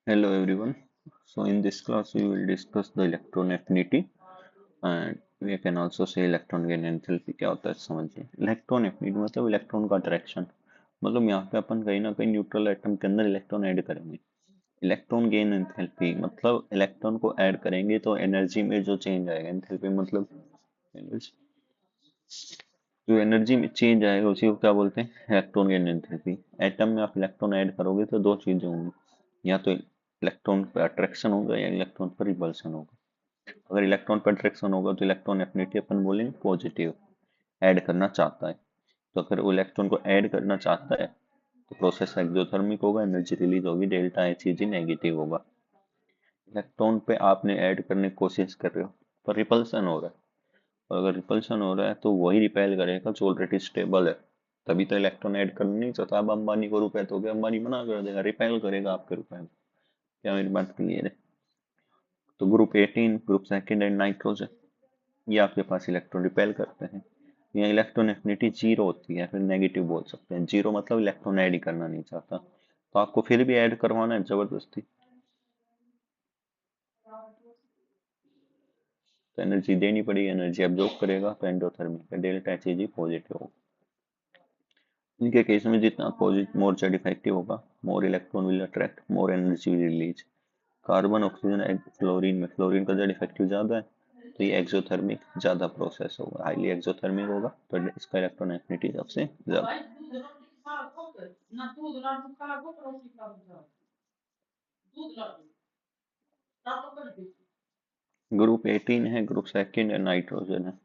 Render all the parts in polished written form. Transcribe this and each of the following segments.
Hello everyone. So in this class we will discuss the electron affinity and we can also say electron gain enthalpy क्या होता है समझिए. Electron affinity मतलब electron का attraction. मतलब यहाँ पे अपन कहीं ना कहीं न्यूट्रल एटम के अंदर इलेक्ट्रॉन ऐड करेंगे. इलेक्ट्रॉन गेन एंथैल्पी मतलब इलेक्ट्रॉन को ऐड करेंगे तो एनर्जी में जो चेंज आएगा. एंथैल्पी मतलब एनर्जी, जो एनर्जी में चेंज आएगा उसी को क्या बोलते हैं, इलेक्ट्रॉन गेन एंथैल्पी. एटम में आप इलेक्ट्रॉन ऐड करोगे तो दो चीजें होंगी, या तो इलेक्ट्रॉन पर अट्रैक्शन होगा या इलेक्ट्रॉन पर रिपल्शन होगा. अगर इलेक्ट्रॉन पर अट्रैक्शन होगा तो इलेक्ट्रॉन एफिनिटी अपन बोलेंगे पॉजिटिव, ऐड करना चाहता है. तो अगर वो इलेक्ट्रॉन को ऐड करना चाहता है तो प्रोसेस एक्सोथर्मिक होगा, एनर्जी रिलीज होगी, डेल्टा एच जी नेगेटिव होगा. इलेक्ट्रॉन पे आपने ऐड करने की कोशिश कर रहे हो पर रिपल्सन हो रहा है, और अगर रिपल्सन हो रहा है तो वही रिपेल करेगा जो ऑलरेडी स्टेबल है. तभी तो इलेक्ट्रॉन ऐड करना नहीं चाहता. अब अंबानी को रुपए तो अंबानी मना कर देगा, रिपेल करेगा आपके रुपए में. क्या मेरी बात क्लियर है? तो group 18, group second and nitrogen, ये आपके पास इलेक्ट्रॉन रिपेल करते हैं. यहाँ इलेक्ट्रॉन एफिनिटी जीरो होती है, फिर नेगेटिव बोल सकते हैं. जीरो मतलब इलेक्ट्रॉन ऐड ही करना नहीं चाहता, तो आपको फिर भी ऐड करवाना है जबरदस्ती. तो एनर्जी देनी पड़ेगी, एनर्जी एब्जॉर्ब करेगा तो एंडोथर्मिक है, डेल्टा एच जी पॉजिटिव होगा. इनके केस में जितना पॉजिटिव मोर जेड इफेक्टिव होगा, more electron will attract, more energy will release. Carbon oxygen fluorine में, फ्लोरीन का जेड इफेक्टिव ज्यादा है तो ये एक्सोथर्मिक ज्यादा प्रोसेस होगा, हाईली एक्सोथर्मिक होगा, तो इसका इलेक्ट्रॉन एफिनिटी सबसे ज्यादा. ग्रुप 18 है, ग्रुप सेकंड है, नाइट्रोजन है.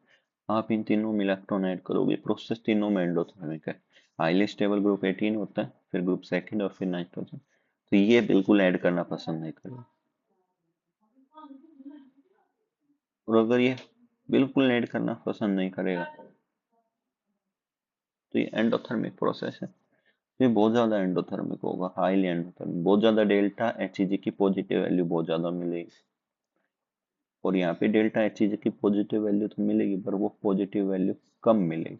आप इन तीनों में इलेक्ट्रॉन ऐड करोगे, प्रोसेस तीनों में एंडोथर्मिक है. हाईली स्टेबल ग्रुप 18 होता है, फिर ग्रुप सेकंड और फिर नाइट्रोजन. तो ये बिल्कुल ऐड करना पसंद नहीं करेगा. और अगर ये बिल्कुल ऐड करना पसंद नहीं करेगा तो ये एंडोथर्मिक प्रोसेस है. ये बहुत ज्यादा एंडोथर्मिक होगा, हाईली एंडोथर्मिक, बहुत ज्यादा डेल्टा एच की पॉजिटिव वैल्यू बहुत ज्यादा मिलेगी. और यहाँ पे डेल्टा एच की पॉजिटिव वैल्यू तो मिलेगी पर वो पॉजिटिव वैल्यू कम मिलेगी.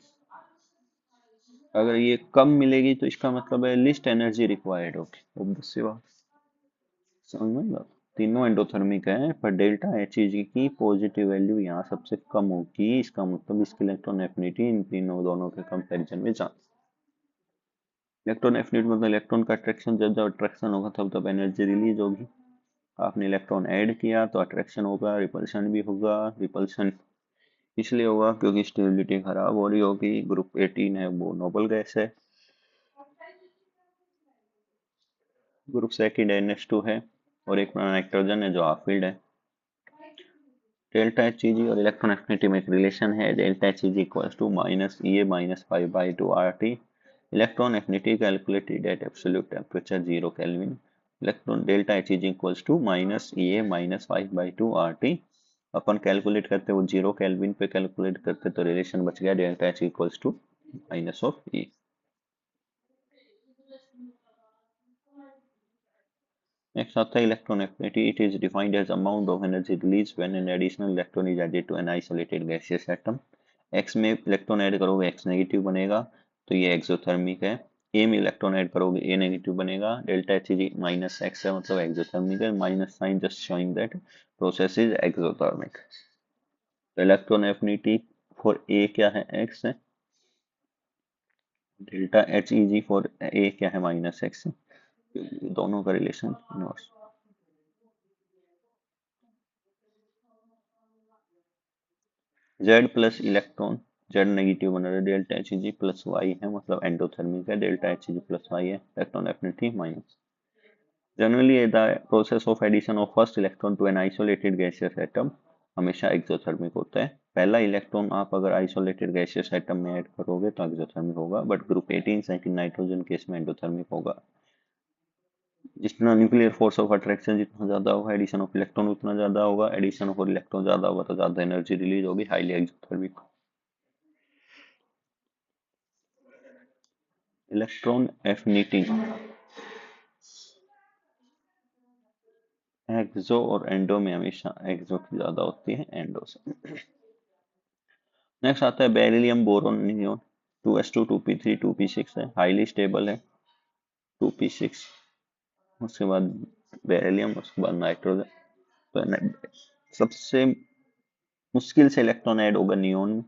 अगर ये कम मिलेगी तो इसका मतलब है लिस्ट एनर्जी रिक्वायर्ड होगी, ऑब्वियस सी बात. समझ में बात. तीनों एंडोथर्मिक है पर डेल्टा एच की पॉजिटिव वैल्यू यहाँ सबसे कम होगी. इसका मतलब इसकी इलेक्ट्रॉन एफिनिटी इन तीनों दोनों के कंपैरिजन में ज्यादा. इलेक्ट्रॉन एफिनिटी मतलब इलेक्ट्रॉन का अट्रैक्शन, जब जब अट्रैक्शन होगा तब तब एनर्जी रिलीज होगी. आपने इलेक्ट्रॉन ऐड किया तो अट्रैक्शन होगा, रिपल्शन भी होगा. रिपल्शन इसलिए होगा क्योंकि स्टेबिलिटी खराब हो रही होगी. ग्रुप 18 है वो नोबल गैस है. ग्रुप सेकंड NH2 है और एक नाइट्रोजन है जो हाफ फील्ड है. डेल्टा एच जी और इलेक्ट्रॉन एफिनिटी में एक रिलेशन है. Delta H G equals to minus E minus 5/2 RT. Electron affinity calculated at absolute temperature 0 kelvin. Electron delta H G equals to minus E minus 5/2 RT. अपन calculate करते वो 0 kelvin पे calculate करते तो relation बच गया delta H equals to minus of E. Next आता है electron affinity. It is defined as amount of energy release when an additional electron is added to an isolated gaseous atom. X में electron add करोगे X negative बनेगा तो ये exothermic है. ए में electron add करोगे ए नेगेटिव बनेगा. Delta H G minus X है मतलब एक्सोथर्मिक है. Minus sign just showing that process is exothermic. तो इलेक्ट्रॉन एफिनिटी फॉर ए क्या है, एक्स है. Delta H E G for A क्या है, माइनस एक्स है. दोनों का relation inverse. Z plus electron, Z negative बना रहा है. Delta H G plus Y है मतलब एंडोथर्मिक है. Delta H G plus Y है, electron affinity minus. Generally the process of addition of first electron to an isolated gaseous atom हमेशा exothermic होता है. पहला इलेक्ट्रॉन आप अगर आइसोलेटेड गैसियस एटम में ऐड करोगे तो एक्सोथर्मिक होगा, but group 18 second nitrogen case में एंडोथर्मिक होगा. जितना न्यूक्लियर फोर्स ऑफ अट्रैक्शन जितना ज्यादा होगा, एडिशन ऑफ इलेक्ट्रॉन उतना ज्यादा होगा. एडिशन ऑफ इलेक्ट्रॉन ज्यादा होगा तो ज्यादा एनर्जी रिलीज होगी, हाईली एक्सोथर्मिक. इलेक्ट्रॉन एफिनिटी एक्सो और एंडो में हमेशा एक्सो की ज्यादा होती है एंडो से. नेक्स्ट आता है beryllium boron neon. 2s2 2p3 2p6 है, हाईली स्टेबल है. 2p6 उसके बाद बेरिलियम, उसके बाद नाइट्रोजन। तो सबसे मुश्किल से इलेक्ट्रॉन ऐड होगा नियोन में,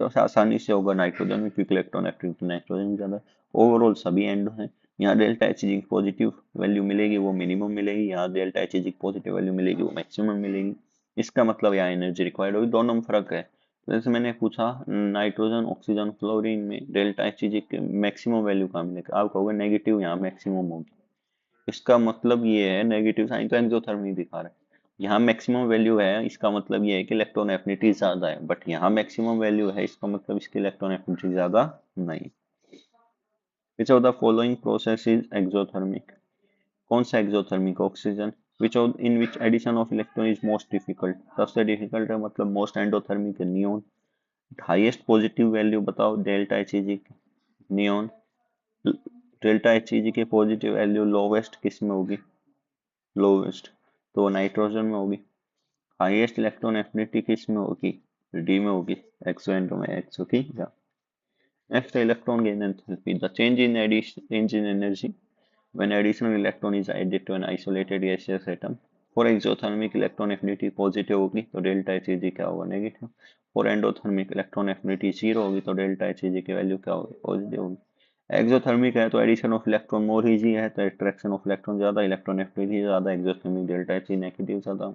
सबसे आसानी से होगा नाइट्रोजन में, क्योंकि इलेक्ट्रॉन एक्टिविटी नाइट्रोजन ज़्यादा। ओवरऑल सभी एंड हैं। यहाँ डेल्टा एच जी पॉजिटिव वैल्यू मिलेगी वो मिनिमम मिलेगी, यहाँ डेल्टा एच जी पॉजिटिव वैल्यू मिलेगी वो मैक्सिमम मिलेगी। इसका मतलब यहाँ एनर्जी रिक्वायर्ड होगी, दोनों में फर्क है। तो जैसे मैंने पूछा नाइट्रोजन, ऑक्सीजन, फ्लोरीन में डेल्टा एच जी के मैक्सिमम वैल्यू कहाँ मिलेगा, आप कहोगे नेगेटिव यहाँ मैक्सिमम होगी। इसका मतलब ये है, नेगेटिव साइन तो एक्सोथर्मी दिखा रहा है, यहाँ मैक्सिमम वैल्यू है, इसका मतलब ये है कि इलेक्ट्रॉन एफिनिटी ज्यादा है, बट यहाँ मैक्सिमम वैल्यू है, इसका मतलब इसकी इलेक्ट्रॉन एफिनिटी ज्यादा नहीं। Which of the following process is exothermic? कौन सा exothermic? Oxygen. Which of in which edition of electron is most difficult? सबसे डिफिकल्ट है मतलब मोस्ट एंडोथर्मिक है नियोन। हाईएस्ट पॉजिटिव वैल्यू बताओ डेल्टा एच जी की, नियोन। डेल्टा एच जी की positive value lowest किस में होगी? लोवेस्ट तो नाइट्रोजन में होगी। हाईएस्ट इलेक्ट्रॉन एफिनिटी किस में होगी? डी में होगी, एक्सो एंडो में, एक्सो की। Next electron gain enthalpy, the change in energy when additional electron is added to an isolated gaseous atom. For exothermic electron affinity positive होगी तो डेल्टा एच जी क्या होगा? Negative. For endothermic electron affinity zero होगी तो delta H जी की value क्या होगी? Positive होगी। एक्सोथर्मिक है तो addition of electron more easy है, तो अट्रैक्शन ऑफ इलेक्ट्रॉन ज्यादा, इलेक्ट्रॉन एफिनिटी ज्यादा, एक्सोथर्मिक डेल्टा एच नेगेटिव ज्यादा।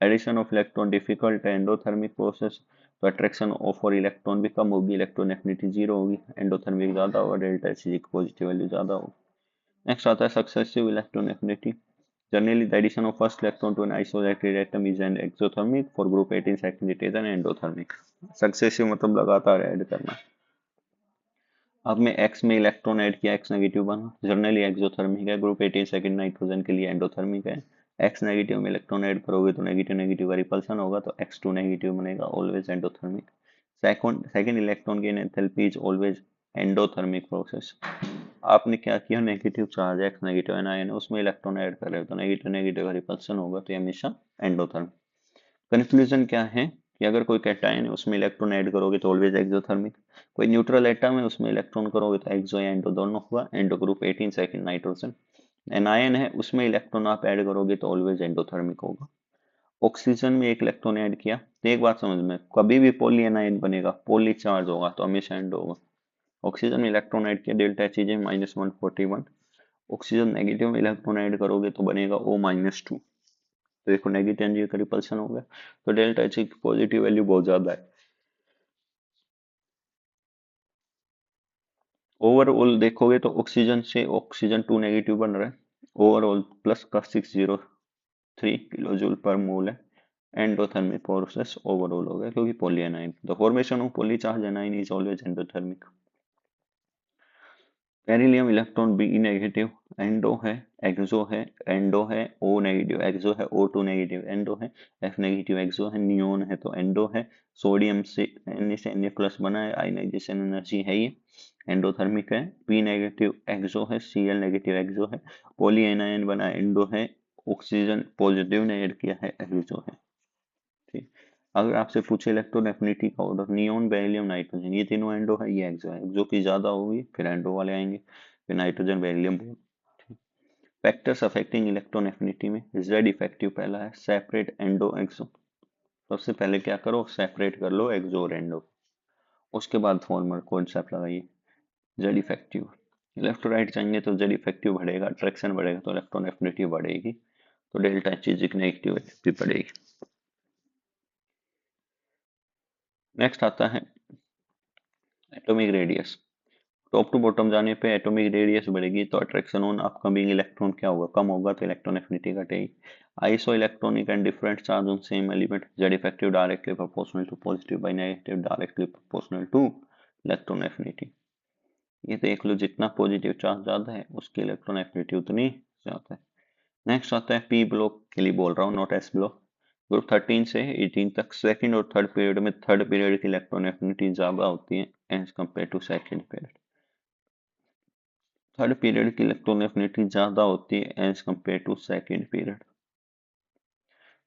एडिशन ऑफ इलेक्ट्रॉन डिफिकल्ट है एंडोथर्मिक प्रोसेस, तो अट्रैक्शन ऑफ और इलेक्ट्रॉन भी कम होगी, इलेक्ट्रॉन एफिनिटी जीरो होगी, एंडोथर्मिक ज्यादा होगा, डेल्टा एच की पॉजिटिव वैल्यू ज्यादा होगी। नेक्स्ट आता है successive electron affinity. Generally, the addition of first electron to an isolated atom is an exothermic. For group 18 second it is an endothermic. Successive मतलब लगातार ऐड करना। अब मैं X में इलेक्ट्रॉन ऐड किया, X नेगेटिव बना, जनरली एक्सोथर्मिक है। Group 18 second nitrogen के लिए एंडोथर्मिक है। X नेगेटिव में इलेक्ट्रॉन ऐड करोगे तो नेगेटिव नेगेटिव का रिपल्सन होगा, तो X2 नेगेटिव बनेगा, always endothermic. Second electron gain enthalpy is always endothermic process. आपने क्या किया, negative charge x negative anion है, उसमें इलेक्ट्रॉन ऐड कर रहे हो तो नेगेटिव नेगेटिव का रिपल्सन होगा, तो ये हमेशा एंडोथर्मिक। कंक्लूजन क्या है कि अगर कोई कैटायन है उसमें इलेक्ट्रॉन ऐड करोगे तो ऑलवेज एक्सोथर्मिक। कोई न्यूट्रल एटम है उसमें इलेक्ट्रॉन करोगे तो एक्सो या एंडो दोनों हुआ, endo group 18 second nitrogen. Anion है उसमें इलेक्ट्रॉन आप ऐड करोगे तो ऑलवेज एंडोथर्मिक होगा। ऑक्सीजन में एक इलेक्ट्रॉन ऐड किया तो एक बात समझ में, कभी भी पॉली एनायन बनेगा, पॉली चार्ज होगा तो हमेशा एंडो होगा। ऑक्सीजन में इलेक्ट्रॉन ऐड किया, डेल्टा एच -141। ऑक्सीजन नेगेटिव में इलेक्ट्रॉन ऐड करोगे तो बनेगा O-2। तो देखो नेगेटिव एनर्जी का रिपल्शन हो गया, तो डेल्टा एच की पॉजिटिव वैल्यू बहुत ज्यादा है। ओवरऑल देखोगे तो ऑक्सीजन से ऑक्सीजन 2 नेगेटिव बन रहा है, ओवरऑल प्लस का 603 किलो जूल पर मोल है। एंडोथर्मिक प्रोसेस ओवरऑल हो गया क्योंकि poly anion, the formation of poly charge anion is always endothermic. Beryllium electron B negative, endo है, एक्सो है, एंडो है, ओ नेगेटिव एक्सो है, O2 नेगेटिव एंडो है, F नेगेटिव एक्सो है, नियोन है तो एंडो है। सोडियम से Na प्लस बना है, आयनाइजेशन एनर्जी है ये, एंडोथर्मिक है। P नेगेटिव एक्सो है, Cl नेगेटिव एक्सो है, पॉली एनायन बना एंडो है, ऑक्सीजन पॉजिटिव ने ऐड किया है, एक्सो है। ठीक, अगर आपसे पूछे इलेक्ट्रॉन एफिनिटी का ऑर्डर, नियोन, बेरिलियम, नाइट्रोजन, ये तीनों एंडो है, ये एक्सो है, एक्सो की ज्यादा होगी फिर एंडो वाले आएंगे, फिर nitrogen, beryllium. Factors affecting electron affinity में जेड इफेक्टिव पहला है, सेपरेट एंडो एक्सो। सबसे पहले क्या करो, सेपरेट कर लो एक्सो और एंडो, उसके बाद फॉर्मल कॉन्सेप्ट लगाइए Z effective. Left to right जाएंगे तो जेड इफेक्टिव बढ़ेगा, अट्रैक्शन बढ़ेगा तो इलेक्ट्रॉन एफिनिटी बढ़ेगी, तो डेल्टा एच नेगेटिव भी बढ़ेगी। नेक्स्ट आता है atomic radius. Top to bottom जाने पे एटॉमिक रेडियस बढ़ेगी तो अट्रैक्शन ऑन अपकमिंग इलेक्ट्रॉन क्या होगा, कम होगा, तो इलेक्ट्रॉन एफिनिटी घटेगी। Isoelectronic and different charge on same element, Z effective directly proportional to positive by negative directly proportional to electron affinity. ये देख लो जितना पॉजिटिव चार्ज ज्यादा है उसकी इलेक्ट्रॉन एफिनिटी उतनी ज्यादा है। नेक्स्ट आता है पी ब्लॉक के लिए बोल रहा हूँ, नॉट एस ब्लॉक। ग्रुप 13 से 18 तक सेकंड और थर्ड पीरियड में थर्ड पीरियड की इलेक्ट्रॉन एफिनिटी ज्यादा होती है as compare to second period. Third period की इलेक्ट्रॉन एफिनिटी ज्यादा होती है as compare to second period,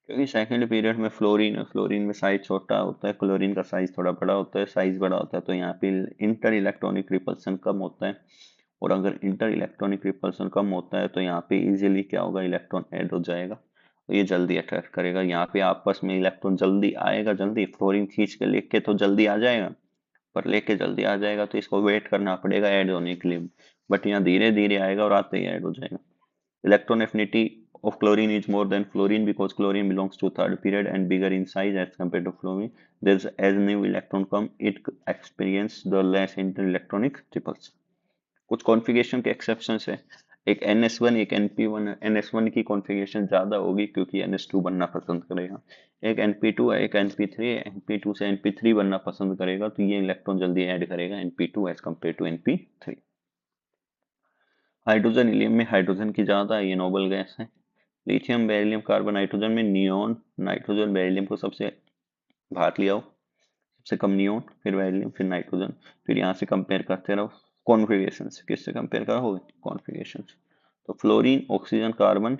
क्योंकि सेकंड पीरियड में फ्लोरीन है, फ्लोरीन में साइज छोटा होता है, क्लोरीन का साइज थोड़ा बड़ा होता है, साइज बड़ा होता है तो यहाँ पे इंटर इलेक्ट्रॉनिक रिपल्सन कम होता है। और अगर इंटर इलेक्ट्रॉनिक रिपल्सन कम होता है तो यहाँ पे इजीली क्या होगा, इलेक्ट्रॉन ऐड हो जाएगा, तो ये जल्दी अट्रैक्ट करेगा। यहाँ पे आपस में इलेक्ट्रॉन जल्दी आएगा, जल्दी फ्लोरीन खींच के लेके तो जल्दी आ जाएगा, पर लेके जल्दी आ जाएगा तो इसको वेट करना पड़ेगा ऐड होने के लिए, बट यहाँ धीरे धीरे आएगा और आते ही ऐड हो जाएगा। Electron affinity of chlorine is more than fluorine because chlorine belongs to third period and bigger in size as compared to fluorine. There's as new electron come, it experience the less inter-electronic ripples. कुछ configuration के exceptions है। एक NS1 एक NP1 है। NS1 की configuration ज़्यादा होगी क्योंकि NS2 बनना पसंद करेगा। एक NP2 है, एक NP3 है। NP2 से NP3 बनना पसंद करेगा तो ये इलेक्ट्रॉन जल्दी ऐड करेगा NP2 as compare to NP3। Hydrogen helium में हाइड्रोजन की ज़्यादा है, ये नोबल गैस है। लिथियम बेरिलियम कार्बन नाइट्रोजन में नियोन, नाइट्रोजन बेरिलियम को सबसे बाहर लिया हो, सबसे कम नियोन, फिर बेरिलियम, फिर नाइट्रोजन, फिर यहाँ से कंपेयर करते रहो कॉन्फ़िगरेशन से। किससे कंपेयर करोगे, कॉन्फ़िगरेशन से। तो फ्लोरीन, ऑक्सीजन, कार्बन,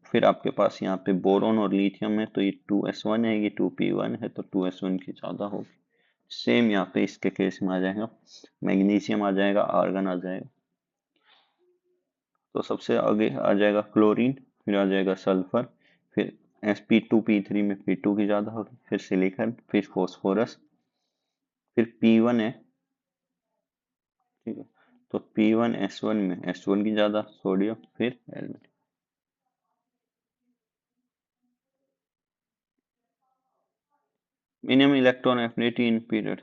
फिर आपके पास यहाँ पे बोरोन और लिथियम है, तो ये 2s1 है, ये 2p1 है, तो 2s1 की ज़्यादा होगी। सेम यहाँ पे इसके केस में आ जाएगा, मैग्नीशियम आ जाएगा, आर्गन आ जाएगा। तो सबसे आगे आ जाएगा क्लोरीन, फिर आ जाएगा सल्फर, फिर sp2p3 में p2 की ज़्यादा होगी, फिर सिलिकॉन, फिर फॉस्फोरस, फिर p1 है, ठीक है, तो p1s1 में s1 की ज़्यादा, सोडियम, फिर aluminium. Minimum electron affinity in period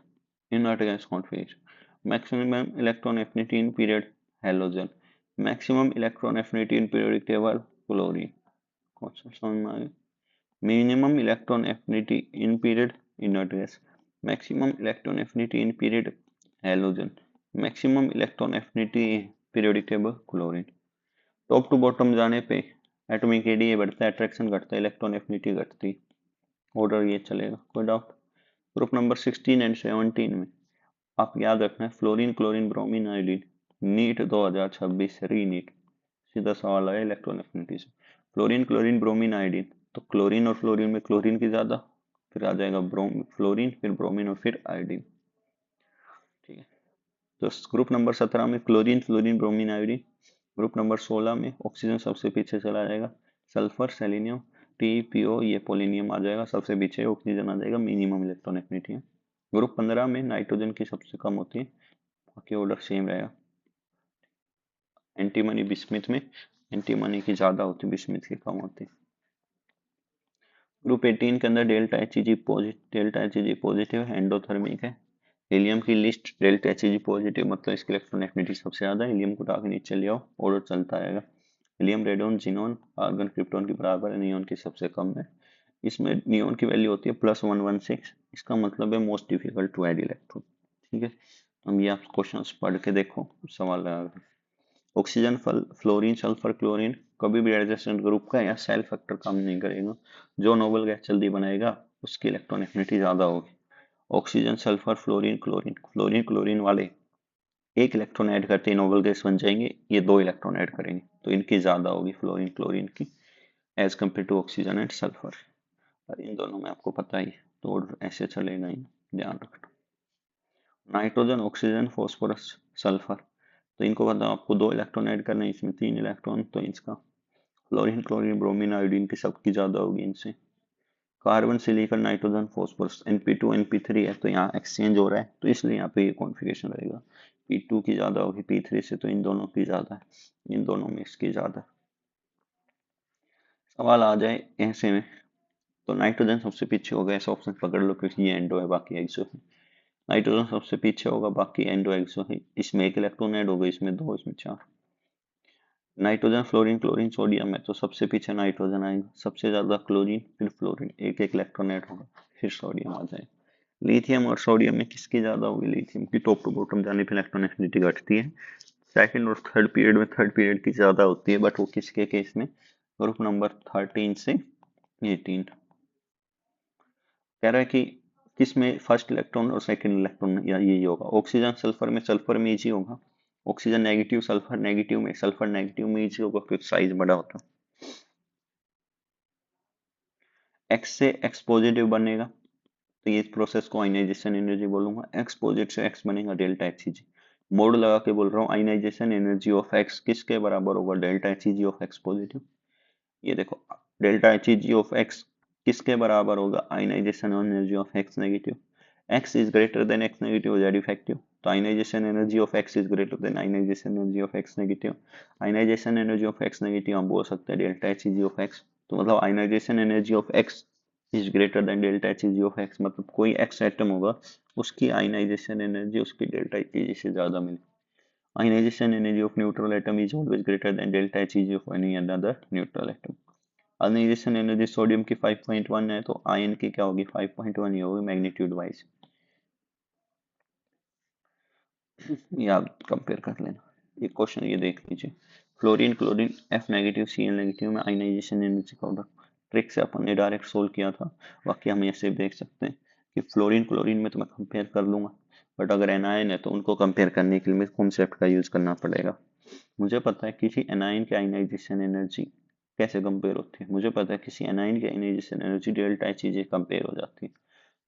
inert gas configuration. Maximum electron affinity in period halogen. Maximum electron affinity in periodic table chlorine. कौन सा समझ में आ गया? Minimum electron affinity in period inert gas. Maximum electron affinity in period halogen. Maximum electron affinity periodic table chlorine. Top to bottom जाने पे atomic ADA बढ़ता है, attraction घटता है, इलेक्ट्रॉन एफिनिटी घटती, ऑर्डर ये चलेगा, कोई डाउट। ग्रुप नंबर 16 एंड 17 में आप याद रखना है fluorine, chlorine, bromine, iodine. NEET 2026 re NEET सीधा सवाल आया इलेक्ट्रॉन एफिनिटी से। फ्लोरीन, क्लोरीन, ब्रोमीन, आयोडीन, तो क्लोरीन और फ्लोरीन में क्लोरीन की ज्यादा, फिर आ जाएगा फ्लोरीन, फिर ब्रोमीन और फिर आयोडीन, ठीक है। तो ग्रुप नंबर 17 में chlorine, fluorine, bromine, iodine. Group number 16 में ऑक्सीजन सबसे पीछे चला जाएगा, सल्फर, सेलेनियम, TPO, ये पोलिनियम आ जाएगा सबसे पीछे, ऑक्सीजन आ जाएगा मिनिमम इलेक्ट्रॉन एफिनिटी है। ग्रुप 15 में नाइट्रोजन की सबसे कम होती है, बाकी ऑर्डर सेम रहेगा। एंटीमनी बिस्मिथ में एंटीमनी की ज्यादा होती है, बिस्मिथ की कम होती है। ग्रुप 18 के अंदर डेल्टा एच जी पॉजिटिव है, एंडोथर्मिक है। हीलियम की लिस्ट डेल्टा एच जी पॉजिटिव मतलब इसकी इलेक्ट्रॉन एफिनिटी सबसे ज्यादा है, हीलियम को उठा के नीचे ले आओ, ऑर्डर चलता रहेगा। Helium, radon, xenon, argon, krypton की बराबर है, नियोन की सबसे कम है। इसमें नियोन की वैल्यू होती है +116, इसका मतलब है most difficult to add electron, ठीक है। हम ये आप क्वेश्चन पढ़ के देखो, सवाल लगा। ऑक्सीजन, फ्लोरीन, सल्फर, क्लोरीन कभी भी एडजेसेंट ग्रुप का या सेल फैक्टर काम नहीं करेगा। जो नोबल गैस जल्दी बनाएगा उसकी इलेक्ट्रॉन एफिनिटी ज्यादा होगी। Oxygen, sulphur, fluorine, chlorine, fluorine chlorine वाले एक इलेक्ट्रॉन ऐड करते ही नोबल गैस बन जाएंगे, ये 2 इलेक्ट्रॉन ऐड करेंगे तो इनकी ज्यादा होगी फ्लोरीन क्लोरीन की as compare to oxygen and sulphur. और इन दोनों में आपको पता ही, तो ऐसे चलेगा ही, ध्यान रखना। नाइट्रोजन, ऑक्सीजन, फॉस्फोरस, सल्फर, तो इनको बताओ आपको 2 इलेक्ट्रॉन ऐड करना है, इसमें 3 इलेक्ट्रॉन, तो इसका फ्लोरीन, क्लोरीन, ब्रोमीन, आयोडीन की सबकी ज्यादा होगी इनसे। Carbon, silicon, nitrogen, phosphorus, NP2 NP3 है तो यहाँ एक्सचेंज हो रहा है तो इसलिए यहाँ पे ये कॉन्फ़िगरेशन रहेगा। P2 की ज्यादा होगी P3 से, तो इन दोनों की ज्यादा है, इन दोनों में इसकी ज्यादा। सवाल आ जाए ऐसे में, तो नाइट्रोजन सबसे पीछे होगा, ऐसा ऑप्शन पकड़ लो क्योंकि ये एंडो है बाकी एक्सो है। नाइट्रोजन सबसे पीछे होगा, बाकी एंडो एक्सो है, इसमें एक इलेक्ट्रॉन ऐड होगा, इसमें 2, इसमें 4। नाइट्रोजन, फ्लोरीन, क्लोरीन, सोडियम है तो सबसे पीछे नाइट्रोजन आएगा, सबसे ज्यादा क्लोरीन, फिर फ्लोरीन, एक एक इलेक्ट्रॉन ऐड होगा, फिर सोडियम आ जाए। लिथियम और सोडियम में किसकी ज्यादा होगी, लिथियम की टॉप टू बॉटम जाने पर इलेक्ट्रॉन एफिनिटी घटती है। सेकंड और थर्ड पीरियड में थर्ड पीरियड की ज्यादा होती है, बट वो किसके केस में, ग्रुप नंबर 13 से 18। कह रहा है कि किसमें फर्स्ट इलेक्ट्रॉन और सेकंड इलेक्ट्रॉन या यही होगा। ऑक्सीजन, सल्फर में इजी होगा, ऑक्सीजन नेगेटिव, सल्फर नेगेटिव में, सल्फर नेगेटिव में इजी होगा क्योंकि साइज बड़ा होता है। एक्स से एक्स पॉजिटिव बनेगा तो ये प्रोसेस को आयनाइजेशन एनर्जी बोलूंगा, एक्स पॉजिटिव से एक्स बनेगा डेल्टा एच जी। मोड लगा के बोल रहा हूँ, आयनाइजेशन एनर्जी ऑफ एक्स किसके बराबर होगा, delta H G of X positive. ये देखो, delta H G of X किसके बराबर होगा, ionisation energy of X negative. X is greater than X negative, that effective. तो ionisation energy of X is greater than ionisation energy of X negative. Ionisation energy of X negative हम बोल सकते हैं delta H G of X. तो मतलब ionisation energy of X is greater than delta H G of x, मतलब कोई x atom होगा उसकी आयनाइजेशन एनर्जी उसकी डेल्टा एच जी से ज्यादा मिले। Ionization energy of neutral atom is always greater than delta Hg of any another neutral atom. Ionization energy sodium की 5.1 है, तो आयन की क्या होगी, 5.1 ही होगी मैग्नीट्यूड वाइज। ये आप कंपेयर कर लेना। ये क्वेश्चन ये देख लीजिए, fluorine chlorine F negative C L negative में आयनाइजेशन एनर्जी का ट्रिक से अपन ने डायरेक्ट सोल्व किया था। बाकी हम ऐसे देख सकते हैं कि फ्लोरीन क्लोरीन में तो मैं कंपेयर कर लूंगा, बट अगर एनायन है तो उनको कंपेयर करने के लिए मुझे कॉन्सेप्ट का यूज करना पड़ेगा। मुझे पता है किसी एनाइन की आयनाइजेशन एनर्जी कैसे कंपेयर होती है, मुझे पता है किसी एनाइन की ionisation energy delta H G compare हो जाती है।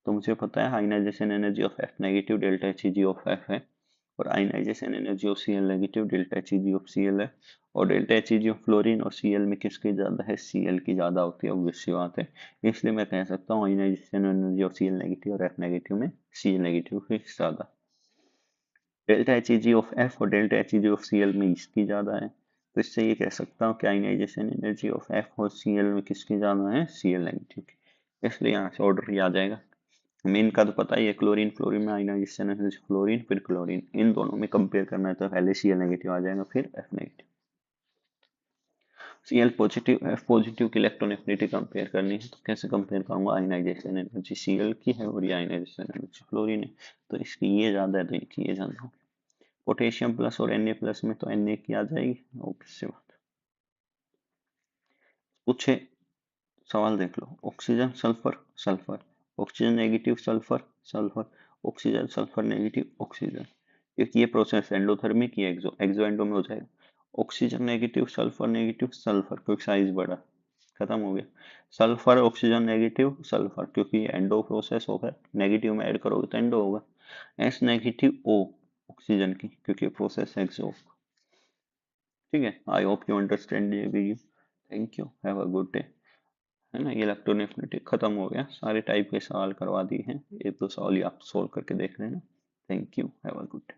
तो मुझे पता है ionisation energy of F negative delta H G of F है, और ionisation energy of C L negative delta H G of C L है। और delta H G of fluorine और सी एल में किसकी ज्यादा है, सी एल की ज्यादा होती है, ऑब्वियस सी बात है। इसलिए मैं कह सकता हूँ ionisation energy of C L negative और एफ नेगेटिव में सी एल नेगेटिव की ज्यादा। Delta H G of F और delta H G of C L में इसकी ज्यादा है, तो इससे ये कह सकता हूँ कि आयनाइजेशन एनर्जी ऑफ एफ और सी एल में किसकी ज्यादा है, सी एल नेगेटिव की। इसलिए यहाँ से ऑर्डर ही आ जाएगा। मेन का तो पता ही है, क्लोरीन फ्लोरीन में आयनाइजेशन एनर्जी फ्लोरीन फिर क्लोरीन, इन दोनों में कंपेयर करना है तो पहले सी एल नेगेटिव आ जाएगा फिर F negative. C L positive F positive की इलेक्ट्रॉन एफिनिटी कंपेयर करनी है, तो कैसे कंपेयर करूंगा, आयनाइजेशन एनर्जी सी एल की है और ये आयनाइजेशन एनर्जी फ्लोरीन है, तो इसकी ये ज्यादा है तो इनकी ये ज्यादा होगी। पोटेशियम प्लस और Na प्लस में तो Na की आ जाएगी, ऑब्वियस सी बात। पूछे सवाल देख लो, oxygen sulphur sulphur, oxygen negative sulphur sulphur, oxygen sulphur negative oxygen, क्योंकि ये प्रोसेस एंडोथर्मिक ही एक्सो एक्सो एंडो में हो जाएगा। ऑक्सीजन नेगेटिव सल्फर क्योंकि साइज बड़ा, खत्म हो गया। सल्फर ऑक्सीजन नेगेटिव सल्फर, क्योंकि एंडो प्रोसेस होगा, नेगेटिव में ऐड करोगे तो एंडो होगा। एस नेगेटिव ओ ऑक्सीजन की, क्योंकि प्रोसेस एक्सो। ठीक है, आई होप यू अंडरस्टैंड ये video. Thank you, have a good day. है ना, ये इलेक्ट्रोनेफिलिटी खत्म हो गया, सारे टाइप के सवाल करवा दिए हैं, एक दो सवाल ही आप सोल्व करके देख लेना। Thank you, have a good day.